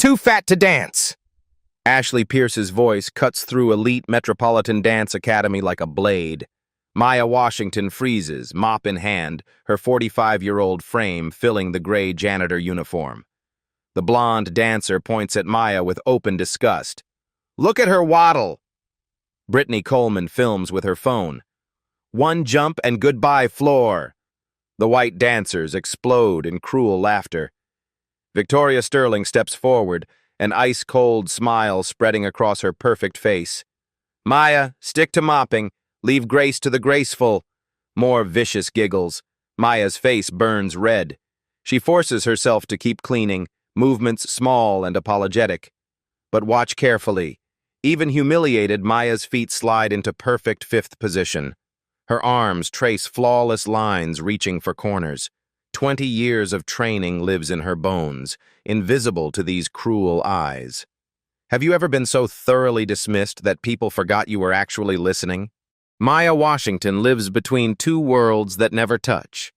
Too fat to dance. Ashley Pierce's voice cuts through elite Metropolitan Dance Academy like a blade. Maya Washington freezes, mop in hand, her 45-year-old frame filling the gray janitor uniform. The blonde dancer points at Maya with open disgust. Look at her waddle. Brittany Coleman films with her phone. One jump and goodbye floor. The white dancers explode in cruel laughter. Victoria Sterling steps forward, an ice-cold smile spreading across her perfect face. Maya, stick to mopping. Leave grace to the graceful. More vicious giggles. Maya's face burns red. She forces herself to keep cleaning, movements small and apologetic. But watch carefully. Even humiliated, Maya's feet slide into perfect fifth position. Her arms trace flawless lines reaching for corners. 20 years of training lives in her bones, invisible to these cruel eyes. Have you ever been so thoroughly dismissed that people forgot you were actually listening? Maya Washington lives between two worlds that never touch.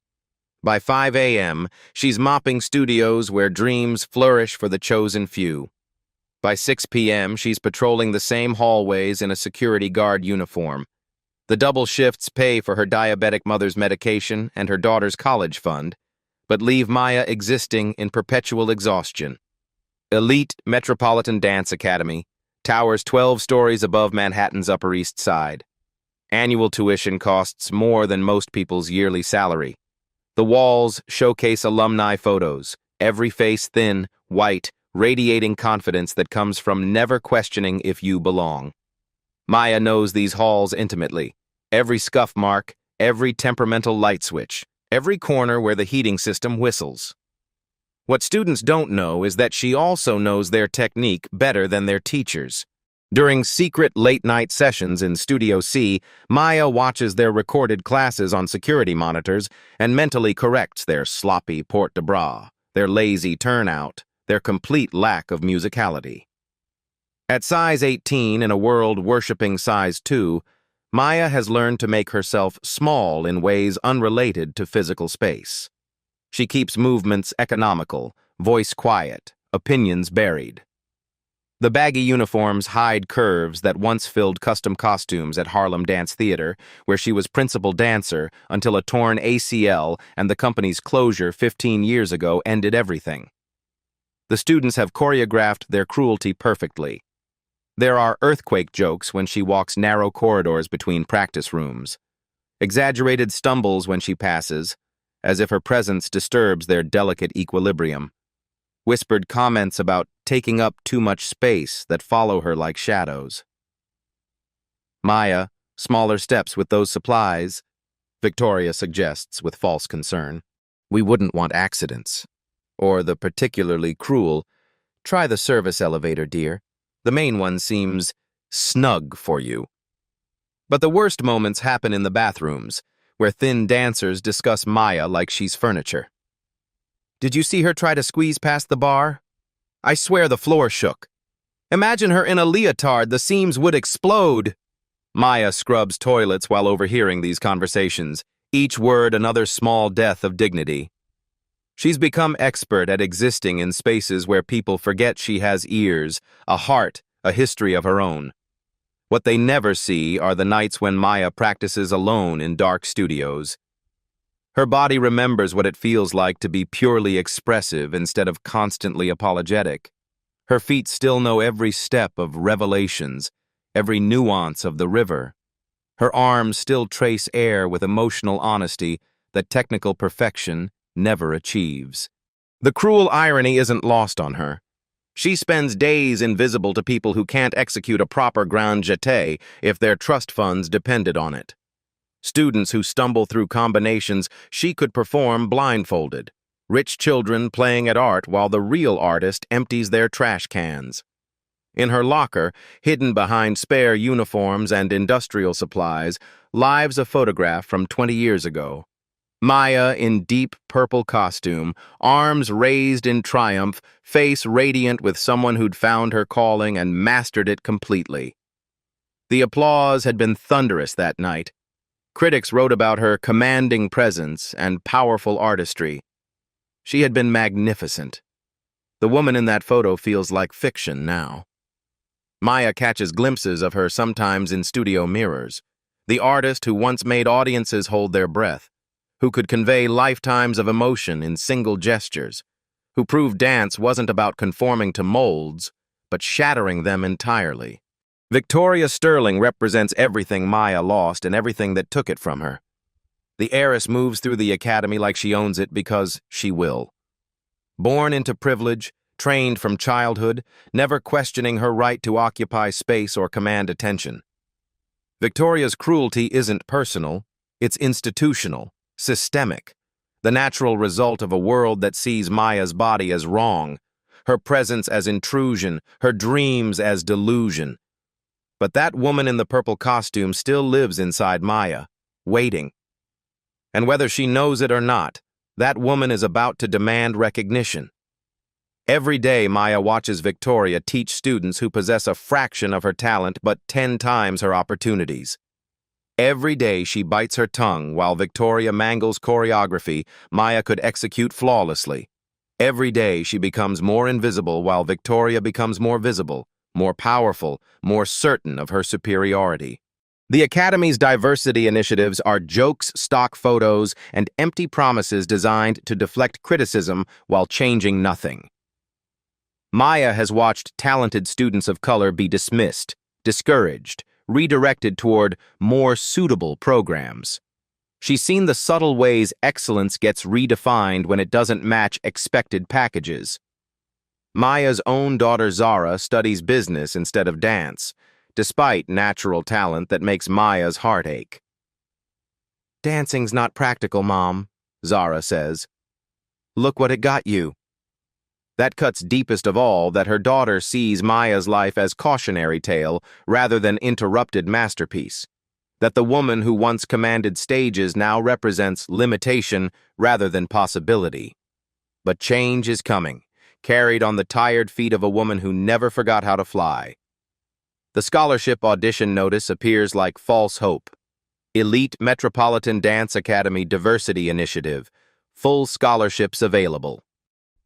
By 5 a.m., she's mopping studios where dreams flourish for the chosen few. By 6 p.m., she's patrolling the same hallways in a security guard uniform. The double shifts pay for her diabetic mother's medication and her daughter's college fund, but leave Maya existing in perpetual exhaustion. Elite Metropolitan Dance Academy towers 12 stories above Manhattan's Upper East Side. Annual tuition costs more than most people's yearly salary. The walls showcase alumni photos, every face thin, white, radiating confidence that comes from never questioning if you belong. Maya knows these halls intimately. Every scuff mark, every temperamental light switch, every corner where the heating system whistles. What students don't know is that she also knows their technique better than their teachers. During secret late-night sessions in Studio C, Maya watches their recorded classes on security monitors and mentally corrects their sloppy port-de-bras, their lazy turnout, their complete lack of musicality. At size 18 in a world worshipping size 2, Maya has learned to make herself small in ways unrelated to physical space. She keeps movements economical, voice quiet, opinions buried. The baggy uniforms hide curves that once filled custom costumes at Harlem Dance Theater, where she was principal dancer until a torn ACL and the company's closure 15 years ago ended everything. The students have choreographed their cruelty perfectly. There are earthquake jokes when she walks narrow corridors between practice rooms, exaggerated stumbles when she passes, as if her presence disturbs their delicate equilibrium, whispered comments about taking up too much space that follow her like shadows. Maya, smaller steps with those supplies, Victoria suggests with false concern. We wouldn't want accidents. Or the particularly cruel, try the service elevator, dear. The main one seems snug for you. But the worst moments happen in the bathrooms, where thin dancers discuss Maya like she's furniture. Did you see her try to squeeze past the bar? I swear the floor shook. Imagine her in a leotard, the seams would explode. Maya scrubs toilets while overhearing these conversations, each word another small death of dignity. She's become expert at existing in spaces where people forget she has ears, a heart, a history of her own. What they never see are the nights when Maya practices alone in dark studios. Her body remembers what it feels like to be purely expressive instead of constantly apologetic. Her feet still know every step of revelations, every nuance of the river. Her arms still trace air with emotional honesty that technical perfection never achieves. The cruel irony isn't lost on her. She spends days invisible to people who can't execute a proper grand jeté if their trust funds depended on it. Students who stumble through combinations she could perform blindfolded. Rich children playing at art while the real artist empties their trash cans. In her locker, hidden behind spare uniforms and industrial supplies, lives a photograph from 20 years ago. Maya in deep purple costume, arms raised in triumph, face radiant with someone who'd found her calling and mastered it completely. The applause had been thunderous that night. Critics wrote about her commanding presence and powerful artistry. She had been magnificent. The woman in that photo feels like fiction now. Maya catches glimpses of her sometimes in studio mirrors, the artist who once made audiences hold their breath, who could convey lifetimes of emotion in single gestures, who proved dance wasn't about conforming to molds, but shattering them entirely. Victoria Sterling represents everything Maya lost and everything that took it from her. The heiress moves through the academy like she owns it because she will. Born into privilege, trained from childhood, never questioning her right to occupy space or command attention. Victoria's cruelty isn't personal, it's institutional, systemic, the natural result of a world that sees Maya's body as wrong, her presence as intrusion, her dreams as delusion. But that woman in the purple costume still lives inside Maya, waiting. And whether she knows it or not, that woman is about to demand recognition. Every day, Maya watches Victoria teach students who possess a fraction of her talent but 10 times her opportunities. Every day she bites her tongue while Victoria mangles choreography Maya could execute flawlessly. Every day she becomes more invisible while Victoria becomes more visible, more powerful, more certain of her superiority. The Academy's diversity initiatives are jokes, stock photos, and empty promises designed to deflect criticism while changing nothing. Maya has watched talented students of color be dismissed, discouraged, redirected toward more suitable programs. She's seen the subtle ways excellence gets redefined when it doesn't match expected packages. Maya's own daughter Zara studies business instead of dance, despite natural talent that makes Maya's heart ache. "Dancing's not practical, Mom," Zara says. "Look what it got you." That cuts deepest of all that her daughter sees Maya's life as cautionary tale rather than interrupted masterpiece. That the woman who once commanded stages now represents limitation rather than possibility. But change is coming, carried on the tired feet of a woman who never forgot how to fly. The scholarship audition notice appears like false hope. Elite Metropolitan Dance Academy Diversity Initiative. Full scholarships available.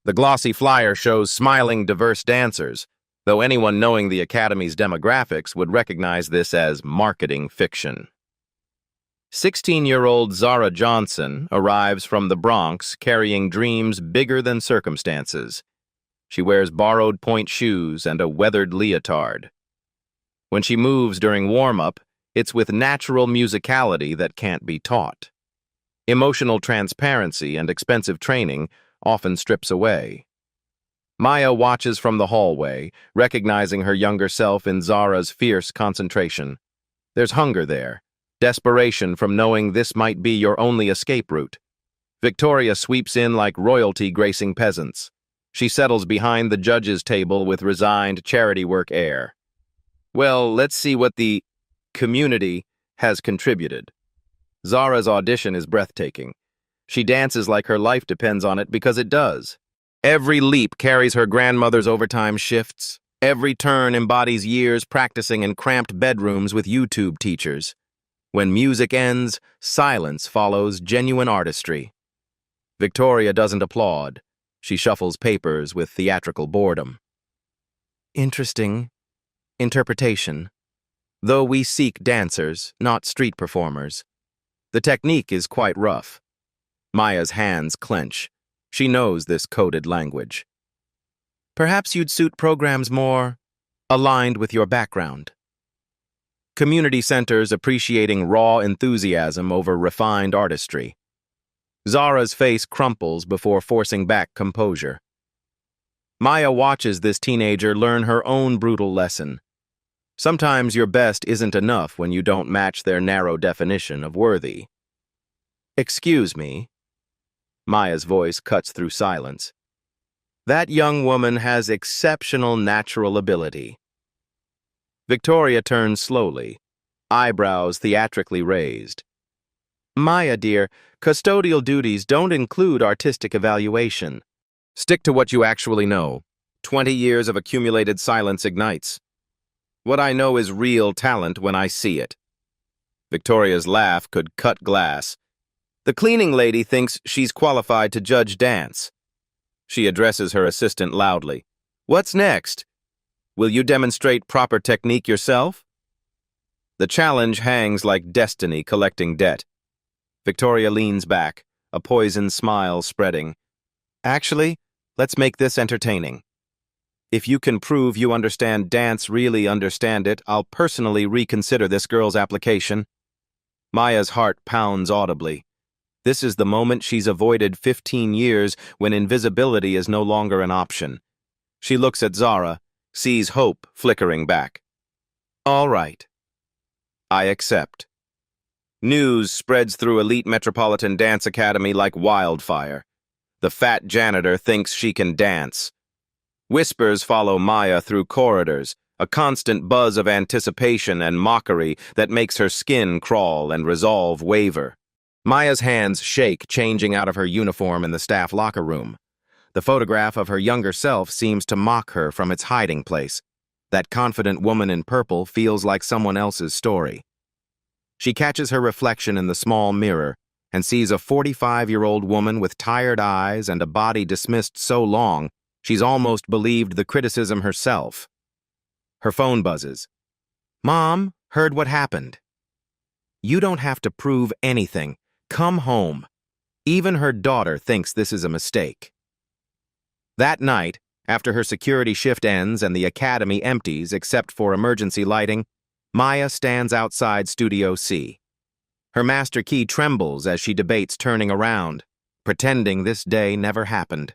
The glossy flyer shows smiling, diverse dancers, though anyone knowing the Academy's demographics would recognize this as marketing fiction. 16-year-old Zara Johnson arrives from the Bronx carrying dreams bigger than circumstances. She wears borrowed point shoes and a weathered leotard. When she moves during warm-up, it's with natural musicality that can't be taught. Emotional transparency and expensive training often strips away. Maya watches from the hallway, recognizing her younger self in Zara's fierce concentration. There's hunger there, desperation from knowing this might be your only escape route. Victoria sweeps in like royalty gracing peasants. She settles behind the judge's table with resigned charity work air. Well, let's see what the community has contributed. Zara's audition is breathtaking. She dances like her life depends on it because it does. Every leap carries her grandmother's overtime shifts. Every turn embodies years practicing in cramped bedrooms with YouTube teachers. When music ends, silence follows genuine artistry. Victoria doesn't applaud. She shuffles papers with theatrical boredom. Interesting interpretation. Though we seek dancers, not street performers. The technique is quite rough. Maya's hands clench. She knows this coded language. Perhaps you'd suit programs more aligned with your background. Community centers appreciating raw enthusiasm over refined artistry. Zara's face crumples before forcing back composure. Maya watches this teenager learn her own brutal lesson. Sometimes your best isn't enough when you don't match their narrow definition of worthy. Excuse me. Maya's voice cuts through silence. That young woman has exceptional natural ability. Victoria turns slowly, eyebrows theatrically raised. Maya, dear, custodial duties don't include artistic evaluation. Stick to what you actually know. 20 years of accumulated silence ignites. What I know is real talent when I see it. Victoria's laugh could cut glass. The cleaning lady thinks she's qualified to judge dance. She addresses her assistant loudly. What's next? Will you demonstrate proper technique yourself? The challenge hangs like destiny collecting debt. Victoria leans back, a poisoned smile spreading. Actually, let's make this entertaining. If you can prove you understand dance, really understand it, I'll personally reconsider this girl's application. Maya's heart pounds audibly. This is the moment she's avoided 15 years when invisibility is no longer an option. She looks at Zara, sees hope flickering back. All right. I accept. News spreads through elite Metropolitan Dance Academy like wildfire. The fat janitor thinks she can dance. Whispers follow Maya through corridors, a constant buzz of anticipation and mockery that makes her skin crawl and resolve waver. Maya's hands shake, changing out of her uniform in the staff locker room. The photograph of her younger self seems to mock her from its hiding place. That confident woman in purple feels like someone else's story. She catches her reflection in the small mirror and sees a 45-year-old woman with tired eyes and a body dismissed so long she's almost believed the criticism herself. Her phone buzzes. Mom, heard what happened. You don't have to prove anything. Come home. Even her daughter thinks this is a mistake. That night, after her security shift ends and the academy empties except for emergency lighting, Maya stands outside Studio C. Her master key trembles as she debates turning around, pretending this day never happened.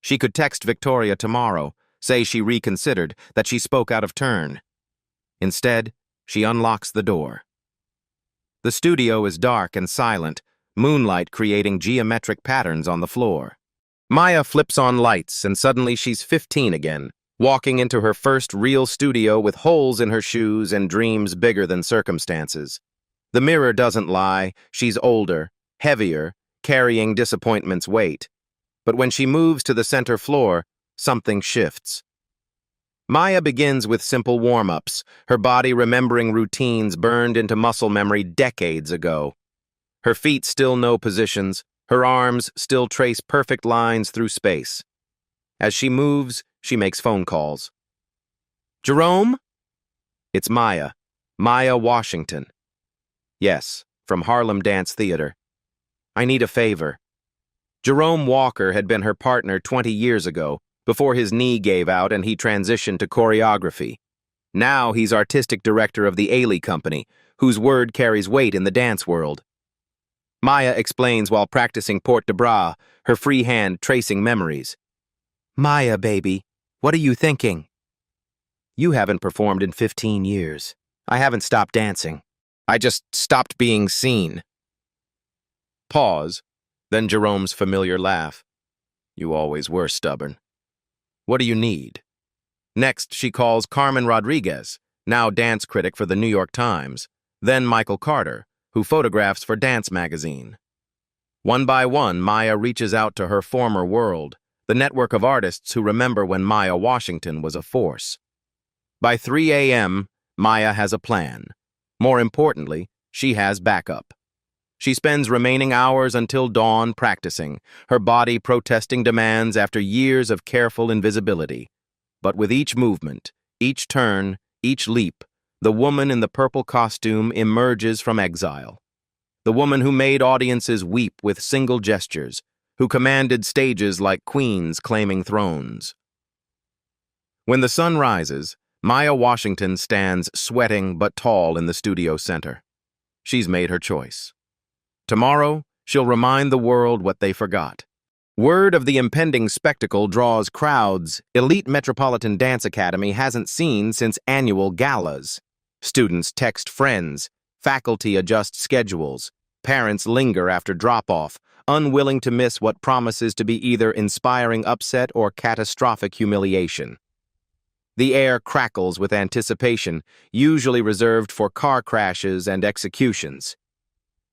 She could text Victoria tomorrow, say she reconsidered, that she spoke out of turn. Instead, she unlocks the door. The studio is dark and silent, moonlight creating geometric patterns on the floor. Maya flips on lights and suddenly she's 15 again, walking into her first real studio with holes in her shoes and dreams bigger than circumstances. The mirror doesn't lie, she's older, heavier, carrying disappointment's weight. But when she moves to the center floor, something shifts. Maya begins with simple warm-ups, her body remembering routines burned into muscle memory decades ago. Her feet still know positions, her arms still trace perfect lines through space. As she moves, she makes phone calls. Jerome? It's Maya. Maya Washington. Yes, from Harlem Dance Theater. I need a favor. Jerome Walker had been her partner 20 years ago, before his knee gave out and he transitioned to choreography. Now he's artistic director of the Ailey Company, whose word carries weight in the dance world. Maya explains while practicing Port de Bras, her free hand tracing memories. Maya, baby, what are you thinking? You haven't performed in 15 years. I haven't stopped dancing. I just stopped being seen. Pause, then Jerome's familiar laugh. You always were stubborn. What do you need? Next, she calls Carmen Rodriguez, now dance critic for the New York Times, then Michael Carter, who photographs for Dance Magazine. One by one, Maya reaches out to her former world, the network of artists who remember when Maya Washington was a force. By 3 a.m., Maya has a plan. More importantly, she has backup. She spends remaining hours until dawn practicing, her body protesting demands after years of careful invisibility. But with each movement, each turn, each leap, the woman in the purple costume emerges from exile. The woman who made audiences weep with single gestures, who commanded stages like queens claiming thrones. When the sun rises, Maya Washington stands sweating but tall in the studio center. She's made her choice. Tomorrow, she'll remind the world what they forgot. Word of the impending spectacle draws crowds elite Metropolitan Dance Academy hasn't seen since annual galas. Students text friends, faculty adjust schedules, parents linger after drop-off, unwilling to miss what promises to be either inspiring upset or catastrophic humiliation. The air crackles with anticipation, usually reserved for car crashes and executions.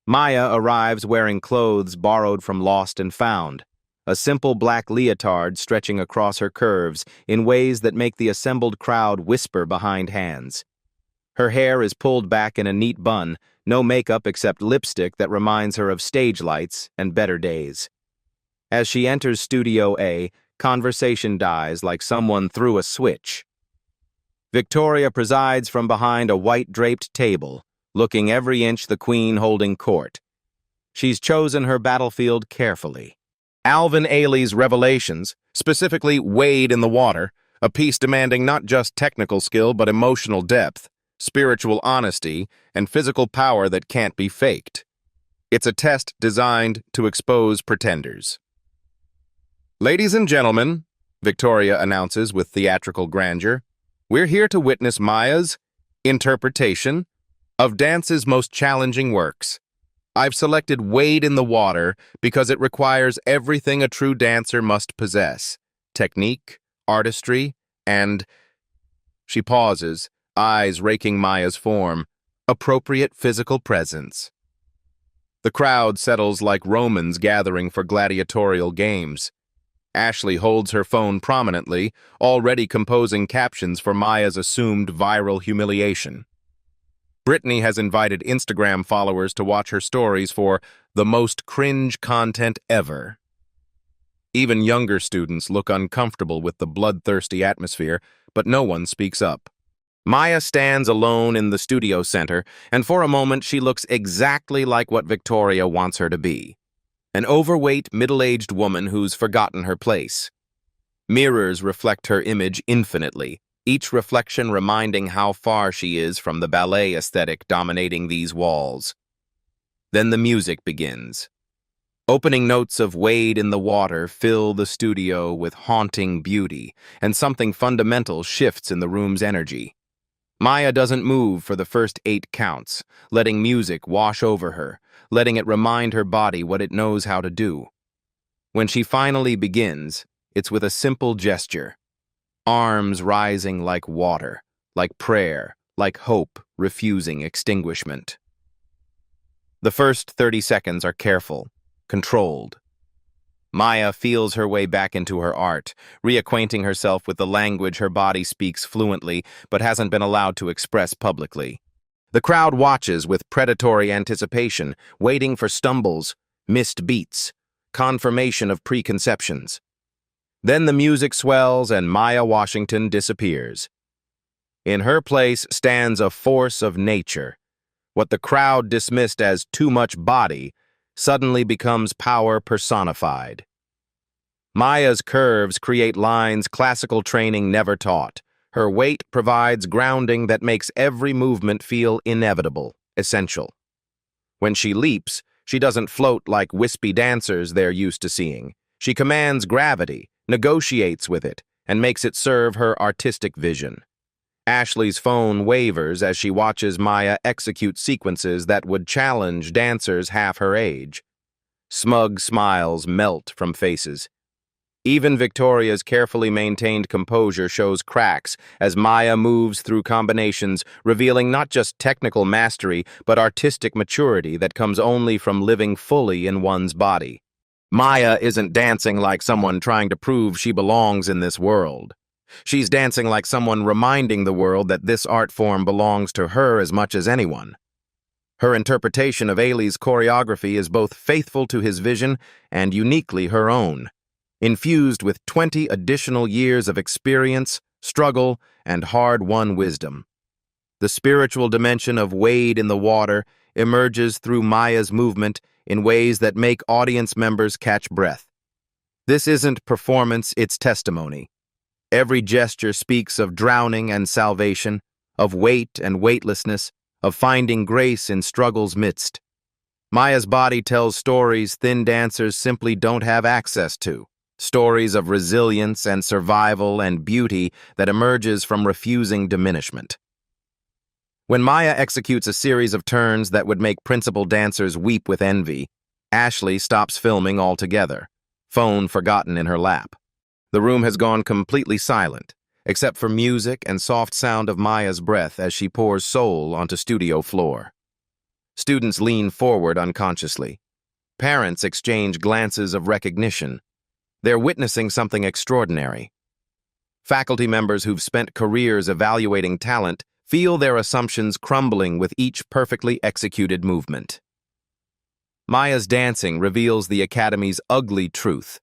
Maya arrives wearing clothes borrowed from Lost and Found, a simple black leotard stretching across her curves in ways that make the assembled crowd whisper behind hands. Her hair is pulled back in a neat bun, no makeup except lipstick that reminds her of stage lights and better days. As she enters Studio A, conversation dies like someone threw a switch. Victoria presides from behind a white-draped table, looking every inch the queen holding court. She's chosen her battlefield carefully. Alvin Ailey's revelations, specifically Wade in the Water, a piece demanding not just technical skill but emotional depth, spiritual honesty, and physical power that can't be faked. It's a test designed to expose pretenders. "Ladies and gentlemen," Victoria announces with theatrical grandeur, "we're here to witness Maya's interpretation of dance's most challenging works. I've selected Wade in the Water because it requires everything a true dancer must possess: technique, artistry, and..." She pauses, eyes raking Maya's form, "appropriate physical presence." The crowd settles like Romans gathering for gladiatorial games. Ashley holds her phone prominently, already composing captions for Maya's assumed viral humiliation. Brittany has invited Instagram followers to watch her stories for the most cringe content ever. Even younger students look uncomfortable with the bloodthirsty atmosphere, but no one speaks up. Maya stands alone in the studio center, and for a moment she looks exactly like what Victoria wants her to be: an overweight, middle-aged woman who's forgotten her place. Mirrors reflect her image infinitely, each reflection reminding how far she is from the ballet aesthetic dominating these walls. Then the music begins. Opening notes of Wade in the Water fill the studio with haunting beauty, and something fundamental shifts in the room's energy. Maya doesn't move for the first 8 counts, letting music wash over her, letting it remind her body what it knows how to do. When she finally begins, it's with a simple gesture. Arms rising like water, like prayer, like hope refusing extinguishment. The first 30 seconds are careful, controlled. Maya feels her way back into her art, reacquainting herself with the language her body speaks fluently but hasn't been allowed to express publicly. The crowd watches with predatory anticipation, waiting for stumbles, missed beats, confirmation of preconceptions. Then the music swells and Maya Washington disappears. In her place stands a force of nature. What the crowd dismissed as too much body suddenly becomes power personified. Maya's curves create lines classical training never taught. Her weight provides grounding that makes every movement feel inevitable, essential. When she leaps, she doesn't float like wispy dancers they're used to seeing. She commands gravity, negotiates with it, and makes it serve her artistic vision. Ashley's phone wavers as she watches Maya execute sequences that would challenge dancers half her age. Smug smiles melt from faces. Even Victoria's carefully maintained composure shows cracks as Maya moves through combinations, revealing not just technical mastery, but artistic maturity that comes only from living fully in one's body. Maya isn't dancing like someone trying to prove she belongs in this world. She's dancing like someone reminding the world that this art form belongs to her as much as anyone. Her interpretation of Ailey's choreography is both faithful to his vision and uniquely her own, infused with 20 additional years of experience, struggle, and hard-won wisdom. The spiritual dimension of Wade in the Water emerges through Maya's movement in ways that make audience members catch breath. This isn't performance, it's testimony. Every gesture speaks of drowning and salvation, of weight and weightlessness, of finding grace in struggle's midst. Maya's body tells stories thin dancers simply don't have access to, stories of resilience and survival and beauty that emerges from refusing diminishment. When Maya executes a series of turns that would make principal dancers weep with envy, Ashley stops filming altogether, phone forgotten in her lap. The room has gone completely silent, except for music and soft sound of Maya's breath as she pours soul onto studio floor. Students lean forward unconsciously. Parents exchange glances of recognition. They're witnessing something extraordinary. Faculty members who've spent careers evaluating talent feel their assumptions crumbling with each perfectly executed movement. Maya's dancing reveals the Academy's ugly truth.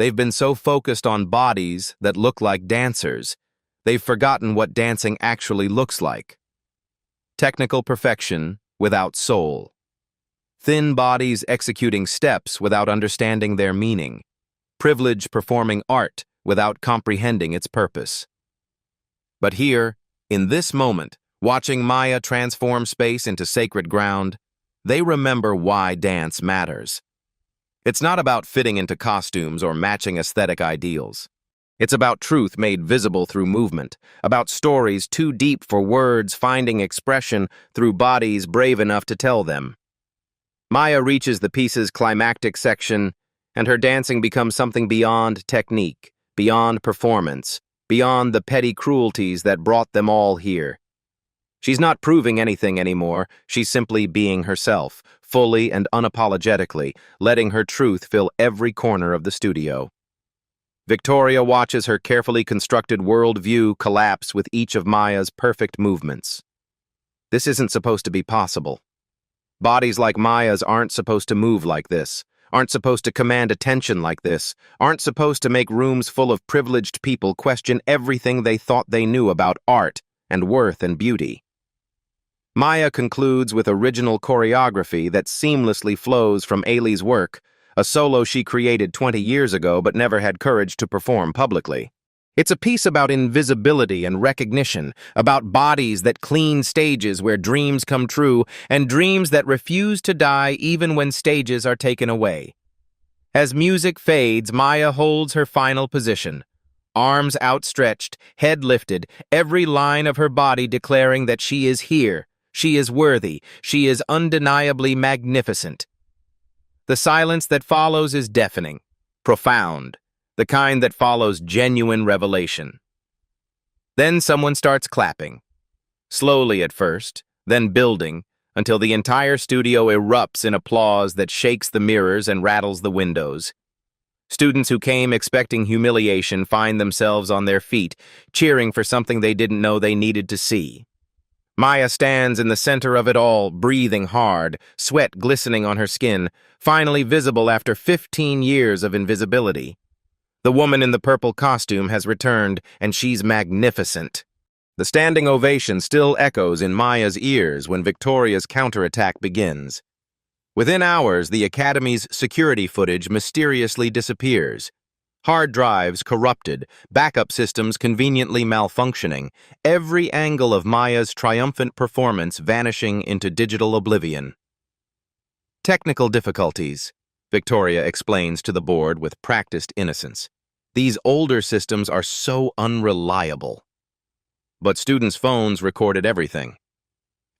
They've been so focused on bodies that look like dancers, they've forgotten what dancing actually looks like. Technical perfection without soul. Thin bodies executing steps without understanding their meaning. Privilege performing art without comprehending its purpose. But here, in this moment, watching Maya transform space into sacred ground, they remember why dance matters. It's not about fitting into costumes or matching aesthetic ideals. It's about truth made visible through movement, about stories too deep for words finding expression through bodies brave enough to tell them. Maya reaches the piece's climactic section, and her dancing becomes something beyond technique, beyond performance, beyond the petty cruelties that brought them all here. She's not proving anything anymore, she's simply being herself, fully and unapologetically, letting her truth fill every corner of the studio. Victoria watches her carefully constructed worldview collapse with each of Maya's perfect movements. This isn't supposed to be possible. Bodies like Maya's aren't supposed to move like this, aren't supposed to command attention like this, aren't supposed to make rooms full of privileged people question everything they thought they knew about art and worth and beauty. Maya concludes with original choreography that seamlessly flows from Ailey's work, a solo she created 20 years ago but never had courage to perform publicly. It's a piece about invisibility and recognition, about bodies that clean stages where dreams come true, and dreams that refuse to die even when stages are taken away. As music fades, Maya holds her final position. Arms outstretched, head lifted, every line of her body declaring that she is here, she is worthy, she is undeniably magnificent. The silence that follows is deafening, profound, the kind that follows genuine revelation. Then someone starts clapping, slowly at first, then building, until the entire studio erupts in applause that shakes the mirrors and rattles the windows. Students who came expecting humiliation find themselves on their feet, cheering for something they didn't know they needed to see. Maya stands in the center of it all, breathing hard, sweat glistening on her skin, finally visible after 15 years of invisibility. The woman in the purple costume has returned, and she's magnificent. The standing ovation still echoes in Maya's ears when Victoria's counterattack begins. Within hours, the Academy's security footage mysteriously disappears. Hard drives corrupted, backup systems conveniently malfunctioning, every angle of Maya's triumphant performance vanishing into digital oblivion. Technical difficulties, Victoria explains to the board with practiced innocence. These older systems are so unreliable. But students' phones recorded everything.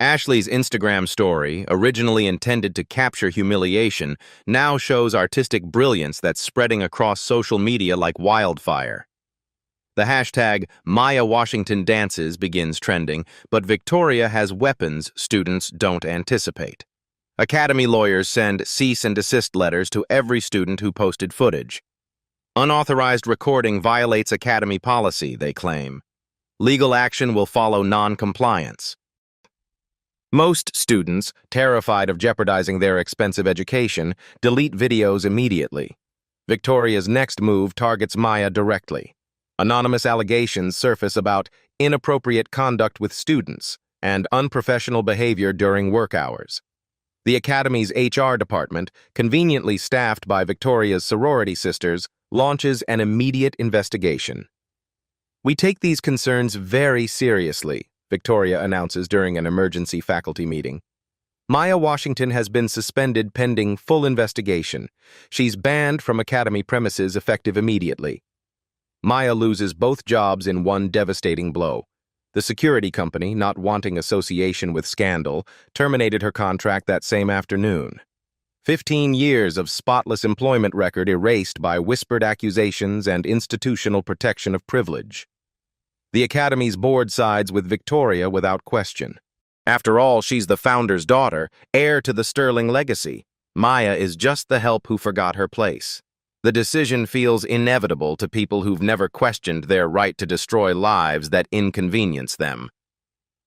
Ashley's Instagram story, originally intended to capture humiliation, now shows artistic brilliance that's spreading across social media like wildfire. The hashtag #MayaWashingtonDances begins trending, but Victoria has weapons students don't anticipate. Academy lawyers send cease and desist letters to every student who posted footage. Unauthorized recording violates Academy policy, they claim. Legal action will follow non-compliance. Most students, terrified of jeopardizing their expensive education, delete videos immediately. Victoria's next move targets Maya directly. Anonymous allegations surface about inappropriate conduct with students and unprofessional behavior during work hours. The Academy's HR department, conveniently staffed by Victoria's sorority sisters, launches an immediate investigation. "We take these concerns very seriously," Victoria announces during an emergency faculty meeting. Maya Washington has been suspended pending full investigation. She's banned from Academy premises effective immediately. Maya loses both jobs in one devastating blow. The security company, not wanting association with scandal, terminated her contract that same afternoon. 15 years of spotless employment record erased by whispered accusations and institutional protection of privilege. The Academy's board sides with Victoria without question. After all, she's the founder's daughter, heir to the sterling legacy. Maya is just the help who forgot her place. The decision feels inevitable to people who've never questioned their right to destroy lives that inconvenience them.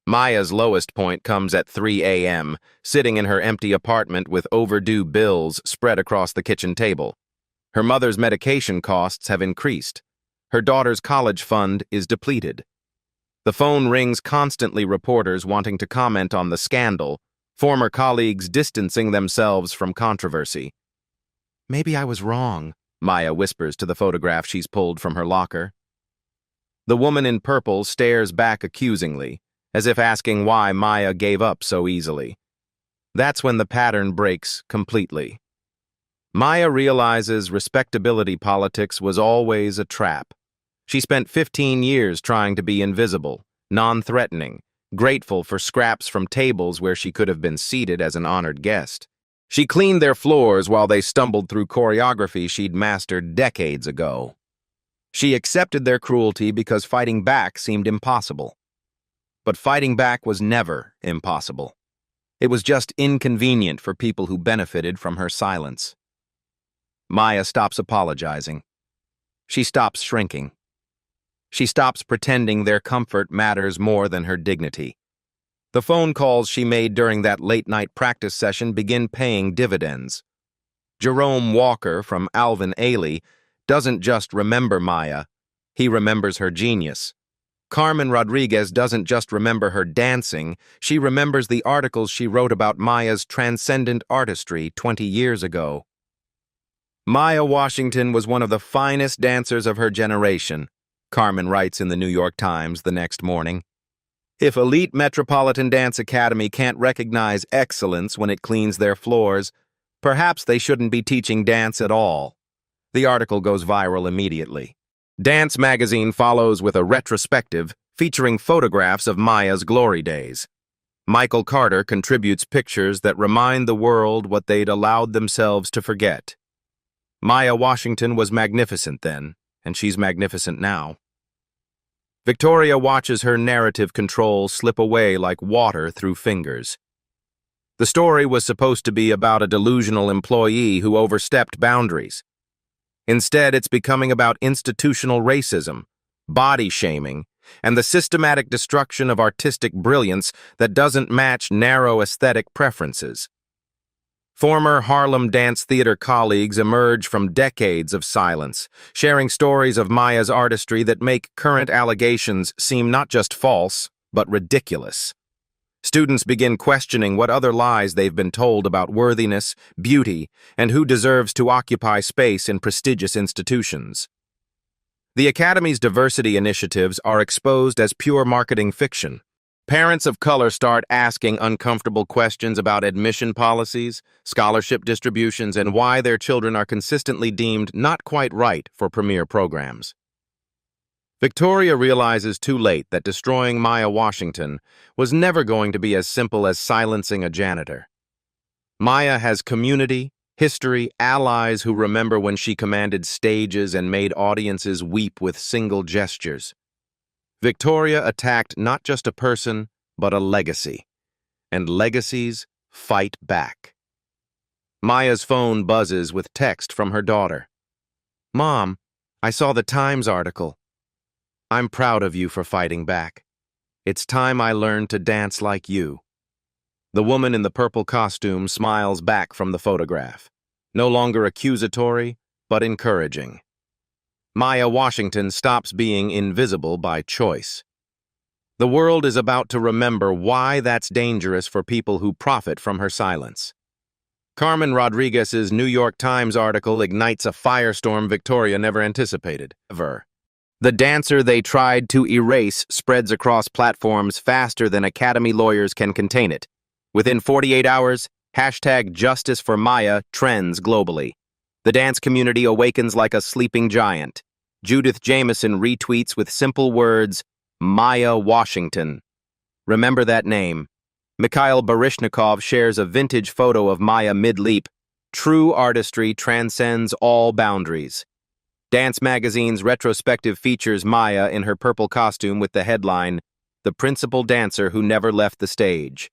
Maya's lowest point comes at 3 a.m., sitting in her empty apartment with overdue bills spread across the kitchen table. Her mother's medication costs have increased. Her daughter's college fund is depleted. The phone rings constantly, reporters wanting to comment on the scandal, former colleagues distancing themselves from controversy. "Maybe I was wrong," Maya whispers to the photograph she's pulled from her locker. The woman in purple stares back accusingly, as if asking why Maya gave up so easily. That's when the pattern breaks completely. Maya realizes respectability politics was always a trap. She spent 15 years trying to be invisible, non-threatening, grateful for scraps from tables where she could have been seated as an honored guest. She cleaned their floors while they stumbled through choreography she'd mastered decades ago. She accepted their cruelty because fighting back seemed impossible. But fighting back was never impossible. It was just inconvenient for people who benefited from her silence. Maya stops apologizing. She stops shrinking. She stops pretending their comfort matters more than her dignity. The phone calls she made during that late-night practice session begin paying dividends. Jerome Walker from Alvin Ailey doesn't just remember Maya, he remembers her genius. Carmen Rodriguez doesn't just remember her dancing, she remembers the articles she wrote about Maya's transcendent artistry 20 years ago. Maya Washington was one of the finest dancers of her generation, Carmen writes in the New York Times the next morning. If elite Metropolitan Dance Academy can't recognize excellence when it cleans their floors, perhaps they shouldn't be teaching dance at all. The article goes viral immediately. Dance magazine follows with a retrospective featuring photographs of Maya's glory days. Michael Carter contributes pictures that remind the world what they'd allowed themselves to forget. Maya Washington was magnificent then, and she's magnificent now. Victoria watches her narrative control slip away like water through fingers. The story was supposed to be about a delusional employee who overstepped boundaries. Instead, it's becoming about institutional racism, body shaming, and the systematic destruction of artistic brilliance that doesn't match narrow aesthetic preferences. Former Harlem Dance Theater colleagues emerge from decades of silence, sharing stories of Maya's artistry that make current allegations seem not just false, but ridiculous. Students begin questioning what other lies they've been told about worthiness, beauty, and who deserves to occupy space in prestigious institutions. The Academy's diversity initiatives are exposed as pure marketing fiction. Parents of color start asking uncomfortable questions about admission policies, scholarship distributions, and why their children are consistently deemed not quite right for premier programs. Victoria realizes too late that destroying Maya Washington was never going to be as simple as silencing a janitor. Maya has community, history, allies who remember when she commanded stages and made audiences weep with single gestures. Victoria attacked not just a person, but a legacy. And legacies fight back. Maya's phone buzzes with text from her daughter. "Mom, I saw the Times article. I'm proud of you for fighting back. It's time I learned to dance like you." The woman in the purple costume smiles back from the photograph, no longer accusatory, but encouraging. Maya Washington stops being invisible by choice. The world is about to remember why that's dangerous for people who profit from her silence. Carmen Rodriguez's New York Times article ignites a firestorm Victoria never anticipated. The dancer they tried to erase spreads across platforms faster than Academy lawyers can contain it. Within 48 hours, #Justice for Maya trends globally. The dance community awakens like a sleeping giant. Judith Jameson retweets with simple words, "Maya Washington." Remember that name. Mikhail Baryshnikov shares a vintage photo of Maya mid-leap. True artistry transcends all boundaries. Dance Magazine's retrospective features Maya in her purple costume with the headline, "The Principal Dancer Who Never Left the Stage."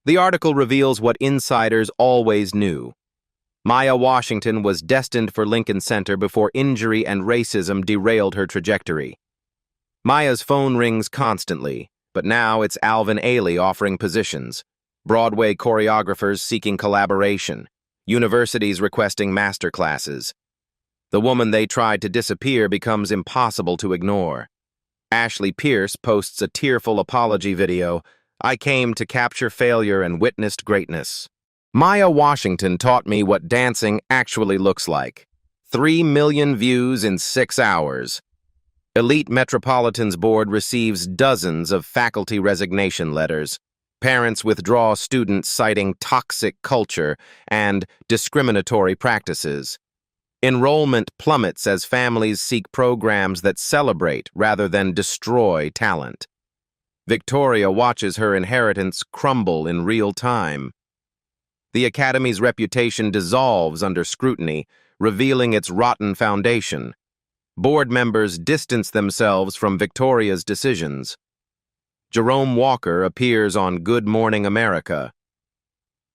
The article reveals what insiders always knew. Maya Washington was destined for Lincoln Center before injury and racism derailed her trajectory. Maya's phone rings constantly, but now it's Alvin Ailey offering positions, Broadway choreographers seeking collaboration, universities requesting master classes. The woman they tried to disappear becomes impossible to ignore. Ashley Pierce posts a tearful apology video. I came to capture failure and witnessed greatness. Maya Washington taught me what dancing actually looks like. 3 million views in 6 hours. Elite Metropolitan's board receives dozens of faculty resignation letters. Parents withdraw students citing toxic culture and discriminatory practices. Enrollment plummets as families seek programs that celebrate rather than destroy talent. Victoria watches her inheritance crumble in real time. The Academy's reputation dissolves under scrutiny, revealing its rotten foundation. Board members distance themselves from Victoria's decisions. Jerome Walker appears on Good Morning America.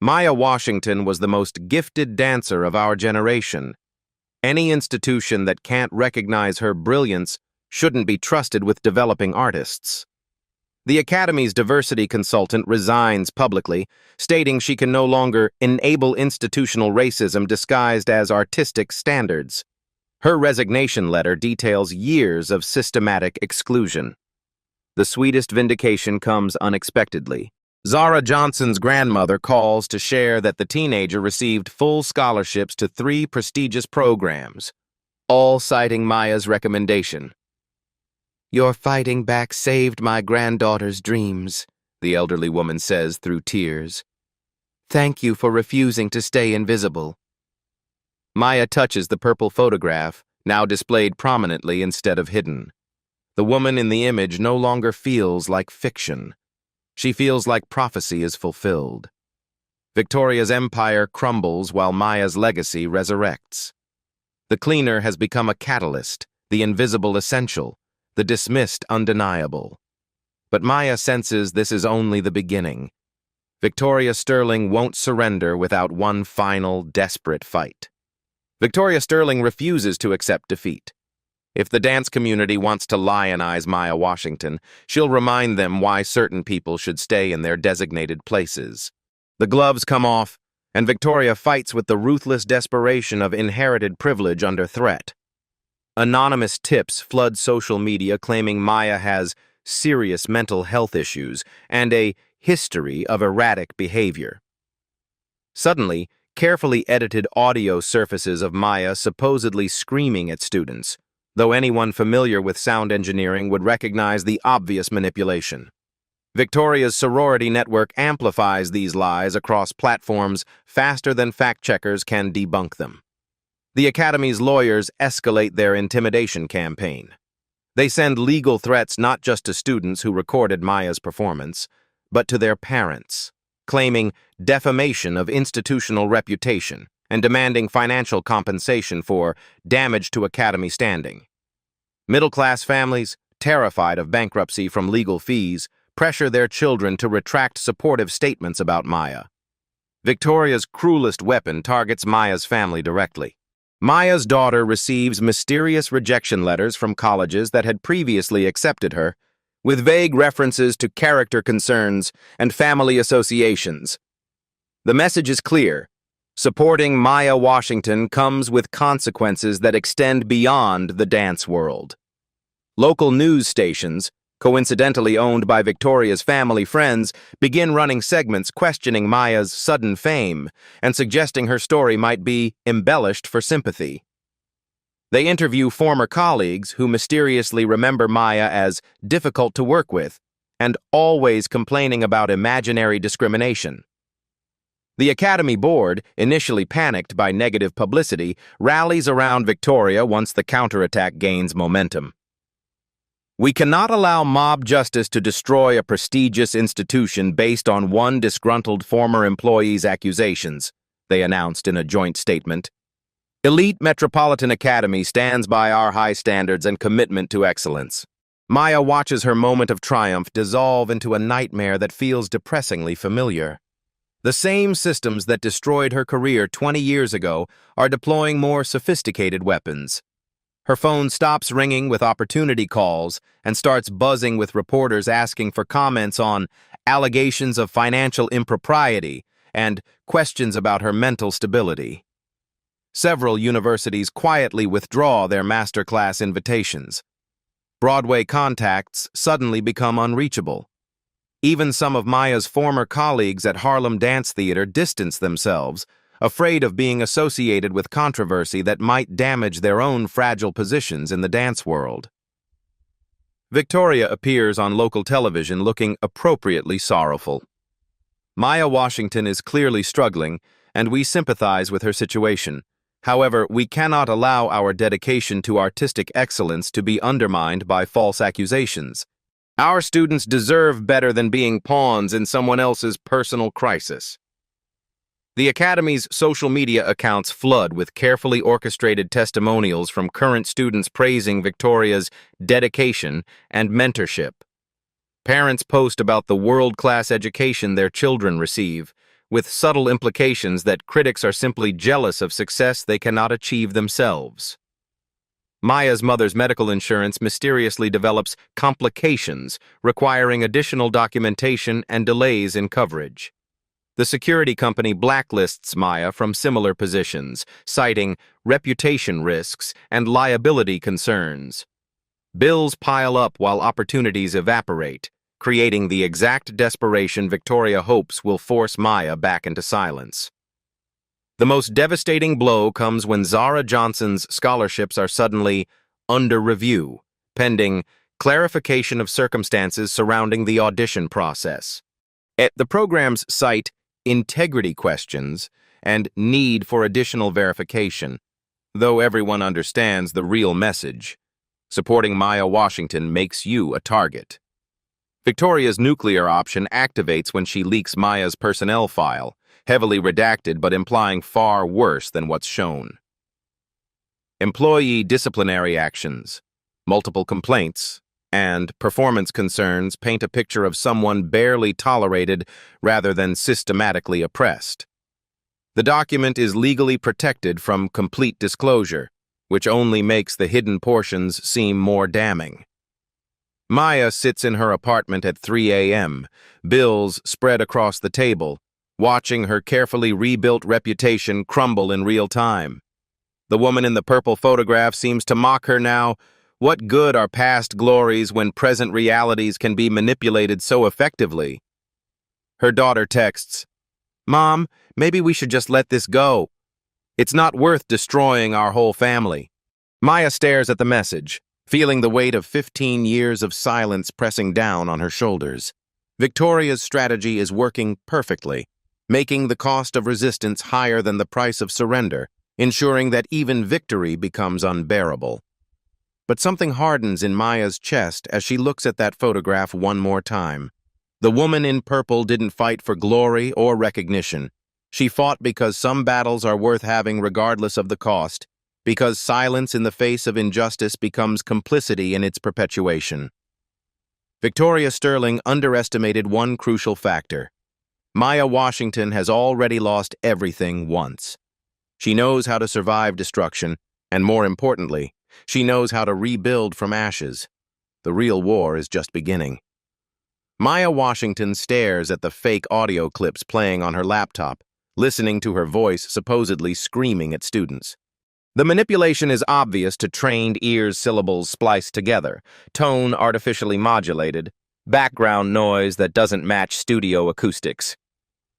Maya Washington was the most gifted dancer of our generation. Any institution that can't recognize her brilliance shouldn't be trusted with developing artists. The Academy's diversity consultant resigns publicly, stating she can no longer enable institutional racism disguised as artistic standards. Her resignation letter details years of systematic exclusion. The sweetest vindication comes unexpectedly. Zara Johnson's grandmother calls to share that the teenager received full scholarships to 3 prestigious programs, all citing Maya's recommendation. "Your fighting back saved my granddaughter's dreams," the elderly woman says through tears. "Thank you for refusing to stay invisible." Maya touches the purple photograph, now displayed prominently instead of hidden. The woman in the image no longer feels like fiction. She feels like prophecy is fulfilled. Victoria's empire crumbles while Maya's legacy resurrects. The cleaner has become a catalyst, the invisible essential, the dismissed undeniable. But Maya senses this is only the beginning. Victoria Sterling won't surrender without one final, desperate fight. Victoria Sterling refuses to accept defeat. If the dance community wants to lionize Maya Washington, she'll remind them why certain people should stay in their designated places. The gloves come off, and Victoria fights with the ruthless desperation of inherited privilege under threat. Anonymous tips flood social media claiming Maya has serious mental health issues and a history of erratic behavior. Suddenly, carefully edited audio surfaces of Maya supposedly screaming at students, though anyone familiar with sound engineering would recognize the obvious manipulation. Victoria's sorority network amplifies these lies across platforms faster than fact-checkers can debunk them. The Academy's lawyers escalate their intimidation campaign. They send legal threats not just to students who recorded Maya's performance, but to their parents, claiming defamation of institutional reputation and demanding financial compensation for damage to Academy standing. Middle-class families, terrified of bankruptcy from legal fees, pressure their children to retract supportive statements about Maya. Victoria's cruelest weapon targets Maya's family directly. Maya's daughter receives mysterious rejection letters from colleges that had previously accepted her, with vague references to character concerns and family associations. The message is clear. Supporting Maya Washington comes with consequences that extend beyond the dance world. Local news stations, coincidentally owned by Victoria's family friends, begin running segments questioning Maya's sudden fame and suggesting her story might be embellished for sympathy. They interview former colleagues who mysteriously remember Maya as difficult to work with and always complaining about imaginary discrimination. The Academy board, initially panicked by negative publicity, rallies around Victoria once the counterattack gains momentum. "We cannot allow mob justice to destroy a prestigious institution based on one disgruntled former employee's accusations," they announced in a joint statement. "Elite Metropolitan Academy stands by our high standards and commitment to excellence." Maya watches her moment of triumph dissolve into a nightmare that feels depressingly familiar. The same systems that destroyed her career 20 years ago are deploying more sophisticated weapons. Her phone stops ringing with opportunity calls and starts buzzing with reporters asking for comments on allegations of financial impropriety and questions about her mental stability. Several universities quietly withdraw their masterclass invitations. Broadway contacts suddenly become unreachable. Even some of Maya's former colleagues at Harlem Dance Theater distance themselves, afraid of being associated with controversy that might damage their own fragile positions in the dance world. Victoria appears on local television looking appropriately sorrowful. Maya Washington is clearly struggling, and we sympathize with her situation. However, we cannot allow our dedication to artistic excellence to be undermined by false accusations. Our students deserve better than being pawns in someone else's personal crisis. The Academy's social media accounts flood with carefully orchestrated testimonials from current students praising Victoria's dedication and mentorship. Parents post about the world-class education their children receive, with subtle implications that critics are simply jealous of success they cannot achieve themselves. Maya's mother's medical insurance mysteriously develops complications, requiring additional documentation and delays in coverage. The security company blacklists Maya from similar positions, citing reputation risks and liability concerns. Bills pile up while opportunities evaporate, creating the exact desperation Victoria hopes will force Maya back into silence. The most devastating blow comes when Zara Johnson's scholarships are suddenly under review, pending clarification of circumstances surrounding the audition process. At the program's cite integrity questions and need for additional verification, though everyone understands the real message. Supporting Maya Washington makes you a target. Victoria's nuclear option activates when she leaks Maya's personnel file, heavily redacted but implying far worse than what's shown. Employee disciplinary actions, multiple complaints, and performance concerns paint a picture of someone barely tolerated rather than systematically oppressed. The document is legally protected from complete disclosure, which only makes the hidden portions seem more damning. Maya sits in her apartment at 3 a.m., bills spread across the table, watching her carefully rebuilt reputation crumble in real time. The woman in the purple photograph seems to mock her now. What good are past glories when present realities can be manipulated so effectively? Her daughter texts, "Mom, maybe we should just let this go. It's not worth destroying our whole family." Maya stares at the message, feeling the weight of 15 years of silence pressing down on her shoulders. Victoria's strategy is working perfectly, making the cost of resistance higher than the price of surrender, ensuring that even victory becomes unbearable. But something hardens in Maya's chest as she looks at that photograph one more time. The woman in purple didn't fight for glory or recognition. She fought because some battles are worth having regardless of the cost, because silence in the face of injustice becomes complicity in its perpetuation. Victoria Sterling underestimated one crucial factor. Maya Washington has already lost everything once. She knows how to survive destruction, and more importantly, she knows how to rebuild from ashes. The real war is just beginning. Maya Washington stares at the fake audio clips playing on her laptop, listening to her voice supposedly screaming at students. The manipulation is obvious to trained ears, syllables spliced together, tone artificially modulated, background noise that doesn't match studio acoustics.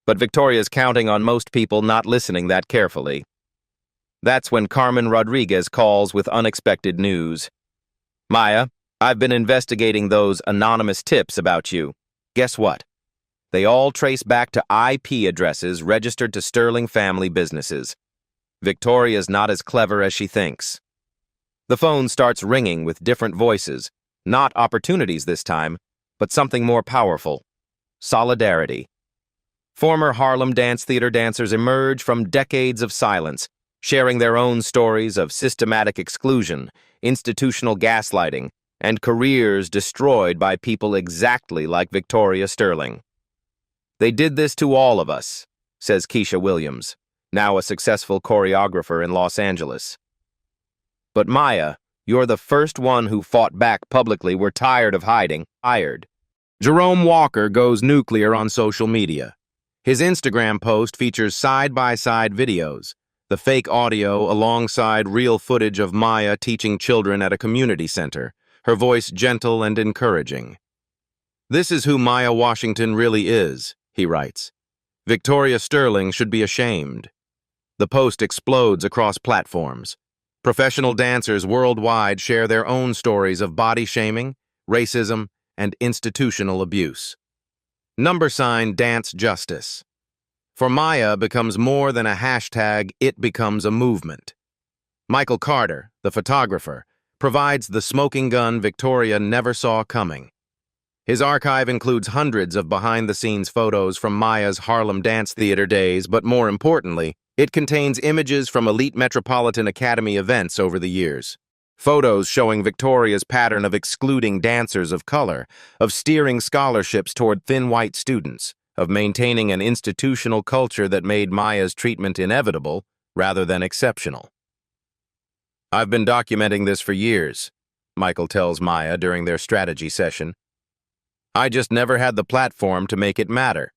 But Victoria's counting on most people not listening that carefully. That's when Carmen Rodriguez calls with unexpected news. "Maya, I've been investigating those anonymous tips about you. Guess what? They all trace back to IP addresses registered to Sterling family businesses. Victoria's not as clever as she thinks." The phone starts ringing with different voices, not opportunities this time, but something more powerful: solidarity. Former Harlem Dance Theater dancers emerge from decades of silence, sharing their own stories of systematic exclusion, institutional gaslighting, and careers destroyed by people exactly like Victoria Sterling. "They did this to all of us," says Keisha Williams, now a successful choreographer in Los Angeles. "But Maya, you're the first one who fought back publicly. We're tired of hiding." Jerome Walker goes nuclear on social media. His Instagram post features side-by-side videos, the fake audio alongside real footage of Maya teaching children at a community center, her voice gentle and encouraging. "This is who Maya Washington really is," he writes. "Victoria Sterling should be ashamed." The post explodes across platforms. Professional dancers worldwide share their own stories of body shaming, racism, and institutional abuse. Dance justice. For Maya becomes more than a hashtag, it becomes a movement. Michael Carter, the photographer, provides the smoking gun Victoria never saw coming. His archive includes hundreds of behind-the-scenes photos from Maya's Harlem Dance Theater days, but more importantly, it contains images from elite Metropolitan Academy events over the years. Photos showing Victoria's pattern of excluding dancers of color, of steering scholarships toward thin white students, of maintaining an institutional culture that made Maya's treatment inevitable rather than exceptional. "I've been documenting this for years," Michael tells Maya during their strategy session. "I just never had the platform to make it matter."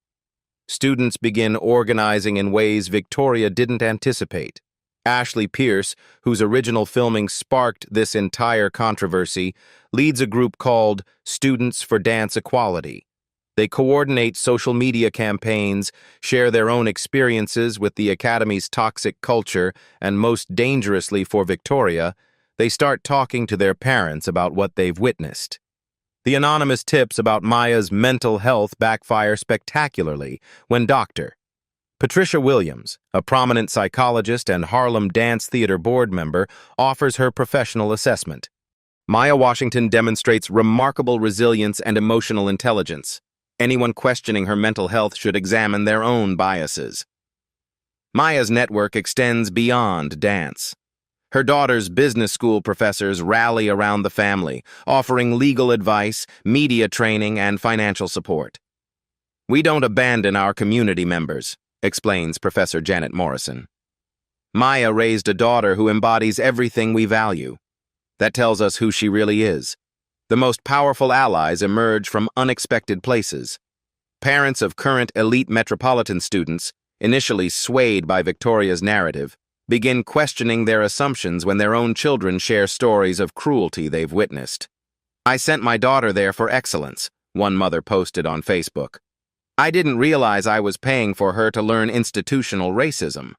Students begin organizing in ways Victoria didn't anticipate. Ashley Pierce, whose original filming sparked this entire controversy, leads a group called Students for Dance Equality. They coordinate social media campaigns, share their own experiences with the Academy's toxic culture, and most dangerously for Victoria, they start talking to their parents about what they've witnessed. The anonymous tips about Maya's mental health backfire spectacularly when Dr. Patricia Williams, a prominent psychologist and Harlem Dance Theater board member, offers her professional assessment. Maya Washington demonstrates remarkable resilience and emotional intelligence. Anyone questioning her mental health should examine their own biases. Maya's network extends beyond dance. Her daughter's business school professors rally around the family, offering legal advice, media training, and financial support. "We don't abandon our community members," explains Professor Janet Morrison. "Maya raised a daughter who embodies everything we value. That tells us who she really is. The most powerful allies emerge from unexpected places." Parents of current elite metropolitan students, initially swayed by Victoria's narrative, begin questioning their assumptions when their own children share stories of cruelty they've witnessed. "I sent my daughter there for excellence," one mother posted on Facebook. "I didn't realize I was paying for her to learn institutional racism."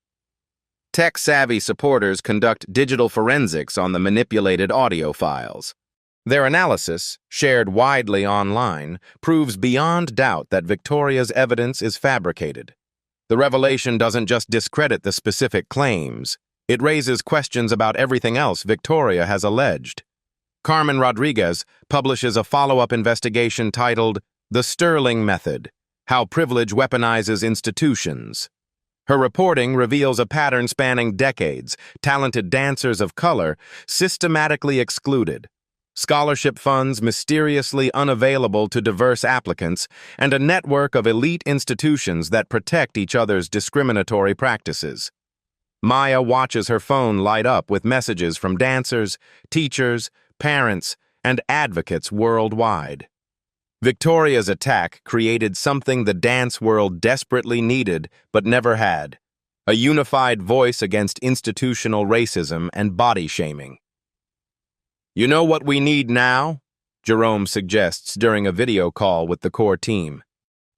Tech-savvy supporters conduct digital forensics on the manipulated audio files. Their analysis, shared widely online, proves beyond doubt that Victoria's evidence is fabricated. The revelation doesn't just discredit the specific claims, it raises questions about everything else Victoria has alleged. Carmen Rodriguez publishes a follow-up investigation titled "The Sterling Method: How Privilege Weaponizes Institutions." Her reporting reveals a pattern spanning decades: talented dancers of color systematically excluded, scholarship funds mysteriously unavailable to diverse applicants, and a network of elite institutions that protect each other's discriminatory practices. Maya watches her phone light up with messages from dancers, teachers, parents, and advocates worldwide. Victoria's attack created something the dance world desperately needed but never had: a unified voice against institutional racism and body shaming. "You know what we need now?" Jerome suggests during a video call with the core team.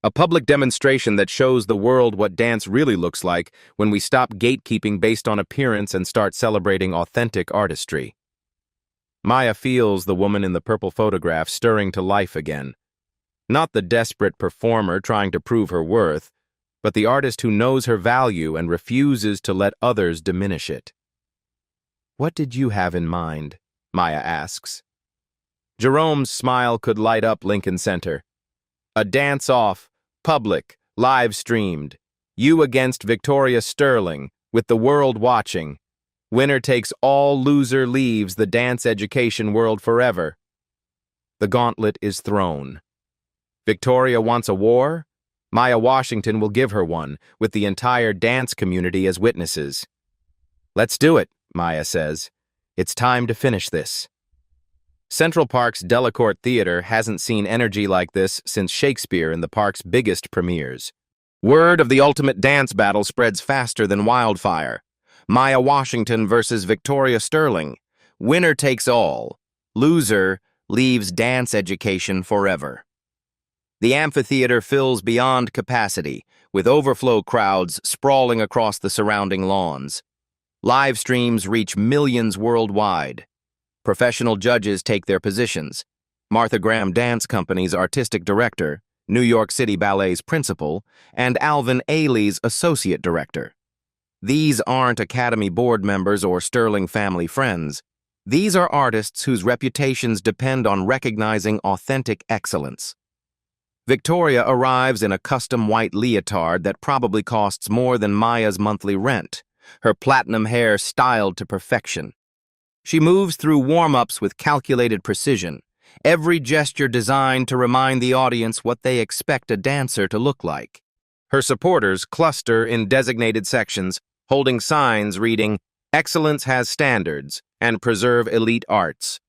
"A public demonstration that shows the world what dance really looks like when we stop gatekeeping based on appearance and start celebrating authentic artistry." Maya feels the woman in the purple photograph stirring to life again. Not the desperate performer trying to prove her worth, but the artist who knows her value and refuses to let others diminish it. "What did you have in mind?" Maya asks. Jerome's smile could light up Lincoln Center. "A dance-off, public, live-streamed. You against Victoria Sterling, with the world watching. Winner takes all, loser leaves the dance education world forever." The gauntlet is thrown. Victoria wants a war? Maya Washington will give her one, with the entire dance community as witnesses. "Let's do it," Maya says. "It's time to finish this." Central Park's Delacorte Theater hasn't seen energy like this since Shakespeare in the park's biggest premieres. Word of the ultimate dance battle spreads faster than wildfire. Maya Washington versus Victoria Sterling. Winner takes all. Loser leaves dance education forever. The amphitheater fills beyond capacity, with overflow crowds sprawling across the surrounding lawns. Live streams reach millions worldwide. Professional judges take their positions. Martha Graham Dance Company's artistic director, New York City Ballet's principal, and Alvin Ailey's associate director. These aren't Academy board members or Sterling family friends. These are artists whose reputations depend on recognizing authentic excellence. Victoria arrives in a custom white leotard that probably costs more than Maya's monthly rent, her platinum hair styled to perfection. She moves through warm-ups with calculated precision, every gesture designed to remind the audience what they expect a dancer to look like. Her supporters cluster in designated sections, holding signs reading, "Excellence has standards," and "Preserve elite arts."